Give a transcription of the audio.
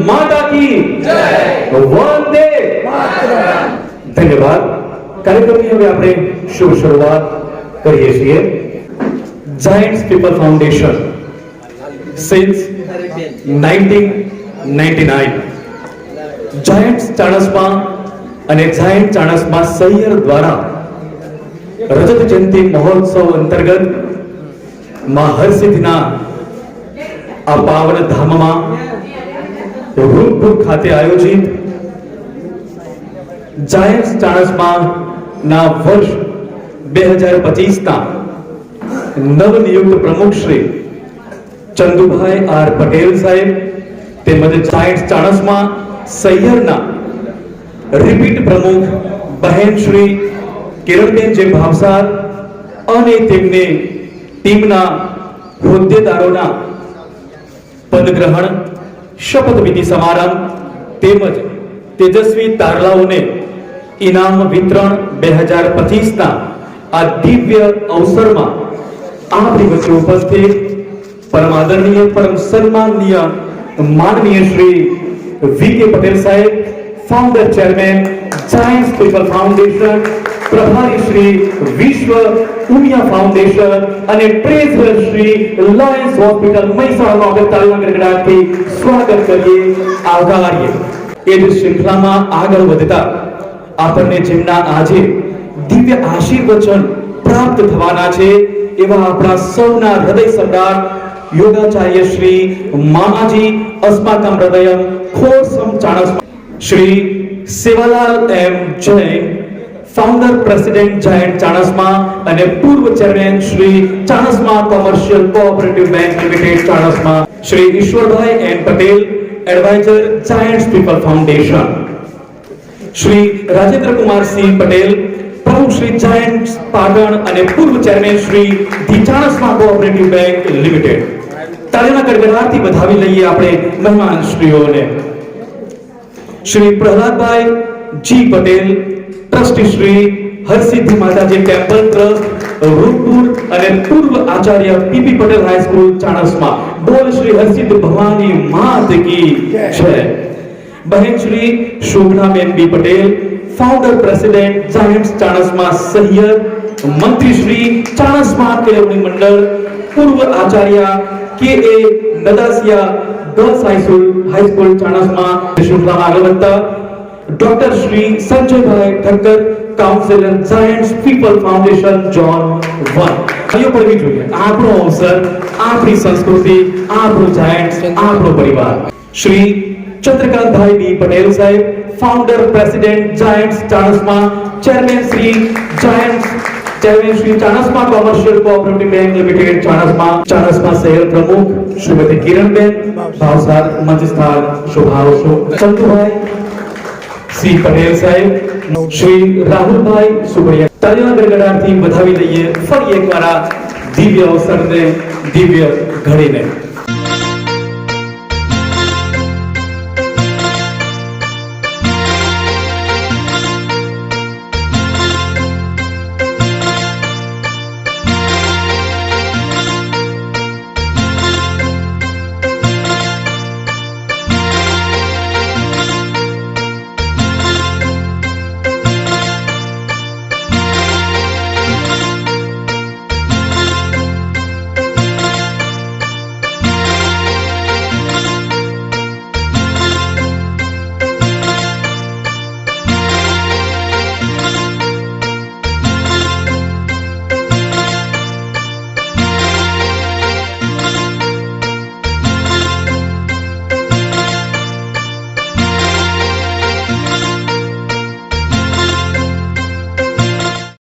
माता की वंदे धन्यवाद। कार्यक्रमની હવે આપણે શુભ શરૂઆત કરીએ છીએ। Giants people foundation since 1999 Giants Chanasma અને જાયન્ટ ચાણસ્મા સૈયર દ્વારા રજત જયંતિ મહોત્સવ અંતર્ગત માં હરસિદ્ધિના આ પાવન ધામમાં રૂપપુર ખાતે આયોજિત જાયન્ટ્સ ચાણસ્મા ના વર્ષ 2025 ના નવનિયુક્ત પ્રમુખ શ્રી ચંદુભાઈ આર પટેલ સાહેબ તેમજ જાયન્ટ્સ ચાણસ્મા સૈયરના રિપીટ પ્રમુખ બહેન શ્રી કિરણબેન જે ભાવસાર અને તેમની ટીમના હોદ્દેદારોના પદગ્રહણ શપથવિધિ સમારંભ તેમજ તેજસ્વી તારલાઓને ઇનામ વિતરણ 2025 ના આ દિવ્ય અવસરમાં આપણી વચ્ચે ઉપસ્થિત પરમ આદરણીય પરમ સન્માનનીય માનનીય શ્રી વી.કે. પટેલ સાહેબ founder chairman Giants people foundation પ્રભારી શ્રી વિશ્વ ઉમિયા ફાઉન્ડેશન અને ટ્રેઝરર શ્રી લાયન્સ હોસ્પિટલ મહીસાગરનો આપણે તાળીના ગડગડાટથી સ્વાગત કરીએ આવકારીએ। એ જ શૃંખલામાં આગળ વધતા આપણને જેમના આજે દિવ્ય આશીર્વચન પ્રાપ્ત થવાના છે એવા આપણા સૌના હૃદય સમ્રાટ યોગાચાર્ય શ્રી મામાજી અસ્માકમ હૃદયમ ખોસમ Chanasma Shri Sevalal M Jain founder president Giant Chanasma અને પૂર્વ chairman Shri Chanasma commercial cooperative bank limited Chanasma Shri Ishwarbhai N Patel adviser Giants people foundation Shri Rajendra Kumar Singh Patel પ્રમુખ શ્રી જાયન્ટ્સ પાટણ અને પૂર્વ chairman Shri the Chanasma cooperative bank limited. તાળીના ગડગડાટથી વધાવી લઈએ આપણે મહેમાન શ્રીઓને। શ્રી પ્રહલાદભાઈ જી પટેલ ટ્રસ્ટી શ્રી હરસિદ્ધિ માતાજી ટેમ્પલ ટ્રસ્ટ રૂપપુર અને પૂર્વ આચાર્ય પીપી પટેલ હાઈસ્કૂલ ચાણસ્મા બોલ શ્રી હરસિદ્ધ ભવાની માત की जय। बहन Shri Shobhanaben B Patel founder president Giants Chanasma सैयर मंत्री श्री चाणस्मा केळवणी मंडल पूर्व आचार्य K A. Nadasiya girls high school Chanasma श्रृंखलाમાં આગળ વધતા doctor Shri Sanjay bhai Thakkar councillor Giants people foundation zone 1 आयो પડવી જોઈએ આપણો અવસર આપણી સંસ્કૃતિ આપણો જાયન્ટ્સ આપણો પરિવાર। શ્રી ચંદ્રકાંત ભાઈ બી પટેલ સાહેબ founder president Giants Chanasma chairman Shri Chanasma commercial cooperative bank limited Chanasma शहर प्रमुख श्रीमती किरणबेन भावसार मंचस्थान शुभाशु चंदुभाई श्री पटेल साहेब श्री राहुल भाई सुबड़िया तालियां गड़गड़ाटથી વધાવી લઈએ ફરી એકવાર આ દિવ્ય અવસરને દિવ્ય ઘડીને।